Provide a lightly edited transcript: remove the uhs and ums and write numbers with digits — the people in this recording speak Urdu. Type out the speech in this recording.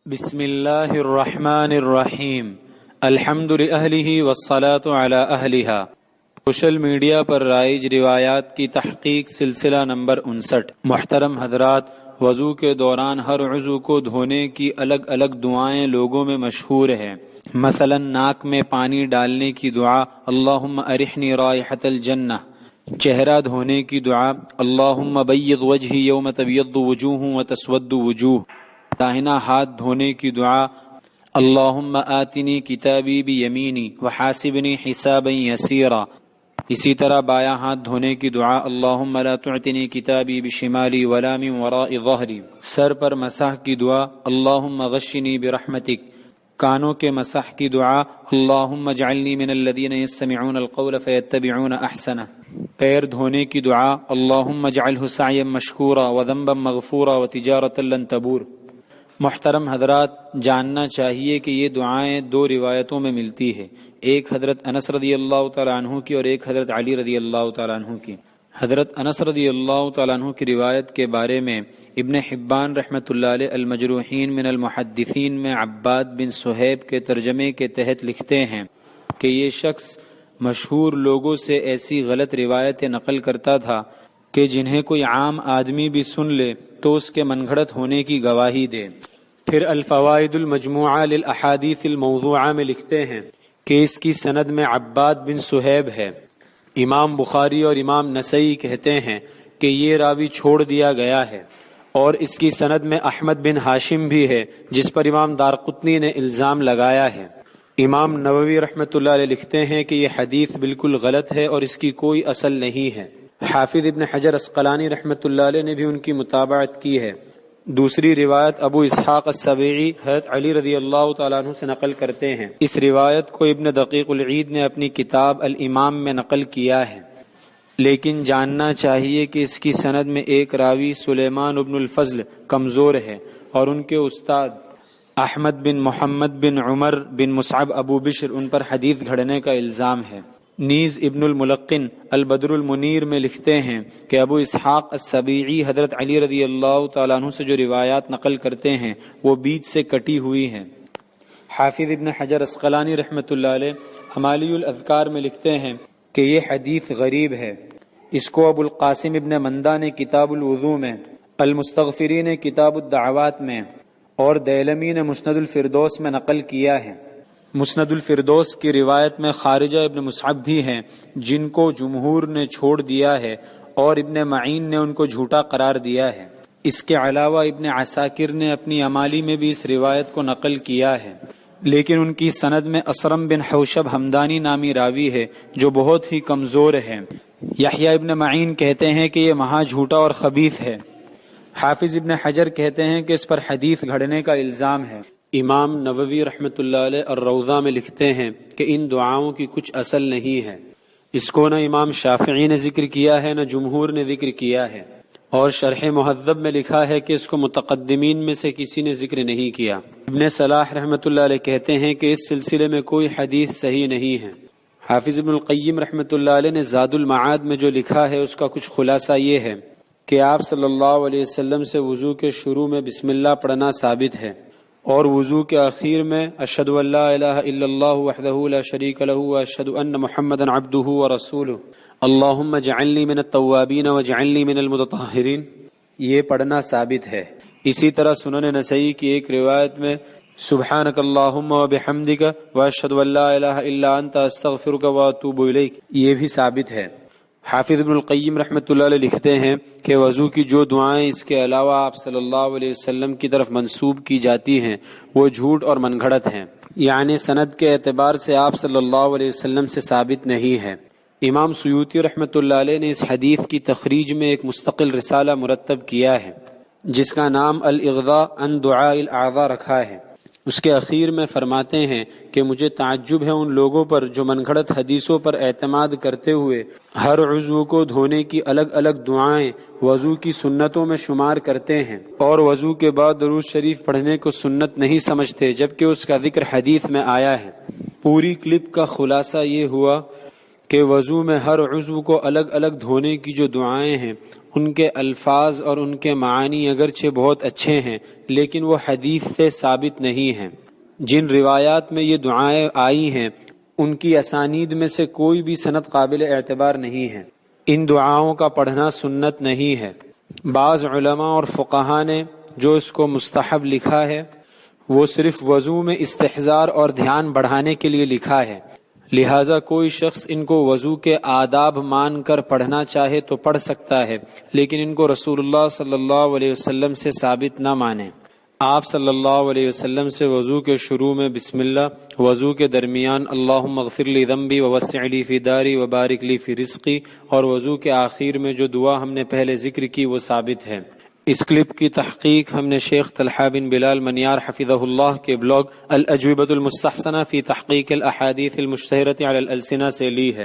بسم اللہ الرحمن الرحیم الحمد للہ والصلاة علی اہلہا۔ سوشل میڈیا پر رائج روایات کی تحقیق سلسلہ نمبر 59۔ محترم حضرات، وضو کے دوران ہر عضو کو دھونے کی الگ الگ دعائیں لوگوں میں مشہور ہیں۔ مثلا ناک میں پانی ڈالنے کی دعا اللہم ارحنی رائحۃ الجنہ، چہرہ دھونے کی دعا اللہم بیض وجہی یوم تبیض وجوہ وتسود وجوہ، داہنا ہاتھ دھونے کی دعا اللہم آتنی کتابی بیمینی وحاسبنی حسابا یسیرا، اسی طرح بایاں ہاتھ دھونے کی دعا اللہم لا تعتنی کتابی بشمالی ولا من وراء ظہری، سر پر مسح کی دعا اللہم غشنی برحمتک، کانوں کے مسح کی دعا اللہم اجعلنی من الذین یستمعون القول فیتبعون احسنہ، پیر دھونے کی دعا اللہم اجعلہ سعیا مشکورا وذنبا مغفورا وتجارۃ لن تبور۔ محترم حضرات، جاننا چاہیے کہ یہ دعائیں دو روایتوں میں ملتی ہے، ایک حضرت انس رضی اللہ تعالیٰ عنہ کی اور ایک حضرت علی رضی اللہ تعالیٰ عنہ کی۔ حضرت انس رضی اللہ تعالیٰ عنہ کی روایت کے بارے میں ابن حبان رحمۃ اللہ علیہ المجروحین من المحدثین میں عباد بن صہیب کے ترجمے کے تحت لکھتے ہیں کہ یہ شخص مشہور لوگوں سے ایسی غلط روایتیں نقل کرتا تھا کہ جنہیں کوئی عام آدمی بھی سن لے تو اس کے من گھڑت ہونے کی گواہی دے۔ پھر الفوائد المجموعہ للاحادیث الموضوعہ میں لکھتے ہیں کہ اس کی سند میں عباد بن صہیب ہے۔ امام بخاری اور امام نسائی کہتے ہیں کہ یہ راوی چھوڑ دیا گیا ہے، اور اس کی سند میں احمد بن ہاشم بھی ہے جس پر امام دارقطنی نے الزام لگایا ہے۔ امام نووی رحمۃ اللہ علیہ لکھتے ہیں کہ یہ حدیث بالکل غلط ہے اور اس کی کوئی اصل نہیں ہے۔ حافظ ابن حجر عسقلانی رحمۃ اللہ علیہ نے بھی ان کی متابعت کی ہے۔ دوسری روایت ابو اسحاق السبیعی حضرت علی رضی اللہ تعالیٰ عنہ سے نقل کرتے ہیں۔ اس روایت کو ابن دقیق العید نے اپنی کتاب الامام میں نقل کیا ہے، لیکن جاننا چاہیے کہ اس کی سند میں ایک راوی سلیمان ابن الفضل کمزور ہے، اور ان کے استاد احمد بن محمد بن عمر بن مصعب ابو بشر ان پر حدیث گھڑنے کا الزام ہے۔ نیز ابن الملقن البدر المنیر میں لکھتے ہیں کہ ابو اسحاق السبیعی حضرت علی رضی اللہ تعالیٰ عنہ سے جو روایات نقل کرتے ہیں وہ بیچ سے کٹی ہوئی ہیں۔ حافظ ابن حجر عسقلانی رحمۃ اللہ علیہ حمالی الاذکار میں لکھتے ہیں کہ یہ حدیث غریب ہے۔ اس کو ابو القاسم ابن مندہ نے کتاب الوضو میں، المستغفری نے کتاب الدعوات میں، اور دیلمی نے مسند الفردوس میں نقل کیا ہے۔ مسند الفردوس کی روایت میں خارجہ ابن مصعب بھی ہیں جن کو جمہور نے چھوڑ دیا ہے، اور ابن معین نے ان کو جھوٹا قرار دیا ہے۔ اس کے علاوہ ابن عساکر نے اپنی امالی میں بھی اس روایت کو نقل کیا ہے، لیکن ان کی سند میں اسرم بن حوشب ہمدانی نامی راوی ہے جو بہت ہی کمزور ہے۔ یحییٰ ابن معین کہتے ہیں کہ یہ مہا جھوٹا اور خبیث ہے۔ حافظ ابن حجر کہتے ہیں کہ اس پر حدیث گھڑنے کا الزام ہے۔ امام نووی رحمۃ اللہ علیہ الروضہ میں لکھتے ہیں کہ ان دعاؤں کی کچھ اصل نہیں ہے۔ اس کو نہ امام شافعی نے ذکر کیا ہے نہ جمہور نے ذکر کیا ہے، اور شرح مہذب میں لکھا ہے کہ اس کو متقدمین میں سے کسی نے ذکر نہیں کیا۔ ابن صلاح رحمۃ اللہ علیہ کہتے ہیں کہ اس سلسلے میں کوئی حدیث صحیح نہیں ہے۔ حافظ ابن القیم رحمۃ اللہ علیہ نے زاد المعاد میں جو لکھا ہے اس کا کچھ خلاصہ یہ ہے کہ آپ صلی اللہ علیہ وسلم سے وضو کے شروع میں بسم اللہ پڑھنا ثابت ہے، اور وضو کے آخر میں اشہد ان لا الہ الا اللہ وحدہ لا شریک لہ واشہد ان محمدا عبدہ ورسولہ اللہم اجعلنی من التوابین واجعلنی من المتطہرین، یہ پڑھنا ثابت ہے۔ اسی طرح سنن نسائی کی ایک روایت میں سبحانک اللہم وبحمدک واشہد ان لا الہ الا انت استغفرک واتوب الیک، یہ بھی ثابت ہے۔ حافظ ابن القیم رحمۃ اللہ علیہ لکھتے ہیں کہ وضو کی جو دعائیں اس کے علاوہ آپ صلی اللہ علیہ وسلم کی طرف منسوب کی جاتی ہیں وہ جھوٹ اور من گھڑت ہیں، یعنی سند کے اعتبار سے آپ صلی اللہ علیہ وسلم سے ثابت نہیں ہے۔ امام سیوطی رحمۃ اللہ علیہ نے اس حدیث کی تخریج میں ایک مستقل رسالہ مرتب کیا ہے جس کا نام الاغضاء عن دعاء الاعضاء رکھا ہے۔ اس کے اخیر میں فرماتے ہیں کہ مجھے تعجب ہے ان لوگوں پر جو من گھڑت حدیثوں پر اعتماد کرتے ہوئے ہر عضو کو دھونے کی الگ الگ دعائیں وضو کی سنتوں میں شمار کرتے ہیں، اور وضو کے بعد درود شریف پڑھنے کو سنت نہیں سمجھتے جبکہ اس کا ذکر حدیث میں آیا ہے۔ پوری کلپ کا خلاصہ یہ ہوا کہ وضو میں ہر عضو کو الگ الگ دھونے کی جو دعائیں ہیں ان کے الفاظ اور ان کے معانی اگرچہ بہت اچھے ہیں لیکن وہ حدیث سے ثابت نہیں ہیں۔ جن روایات میں یہ دعائیں آئی ہیں ان کی اسانید میں سے کوئی بھی سند قابل اعتبار نہیں ہے۔ ان دعاؤں کا پڑھنا سنت نہیں ہے۔ بعض علماء اور فقہاء نے جو اس کو مستحب لکھا ہے وہ صرف وضو میں استحضار اور دھیان بڑھانے کے لیے لکھا ہے، لہٰذا کوئی شخص ان کو وضو کے آداب مان کر پڑھنا چاہے تو پڑھ سکتا ہے، لیکن ان کو رسول اللہ صلی اللہ علیہ وسلم سے ثابت نہ مانیں۔ آپ صلی اللہ علیہ وسلم سے وضو کے شروع میں بسم اللہ، وضو کے درمیان اللہم اغفر لی ذنبی ووسع لی فی داری وبارک لی فی رزقی، اور وضو کے آخر میں جو دعا ہم نے پہلے ذکر کی وہ ثابت ہے۔ اس کلپ کی تحقیق ہم نے شیخ طلحہ بن بلال منیار حفظہ اللہ کے بلاگ الاجوبۃ المستحسنہ فی تحقیق الاحادیث المشتہرۃ علی الالسنہ سے لی ہے۔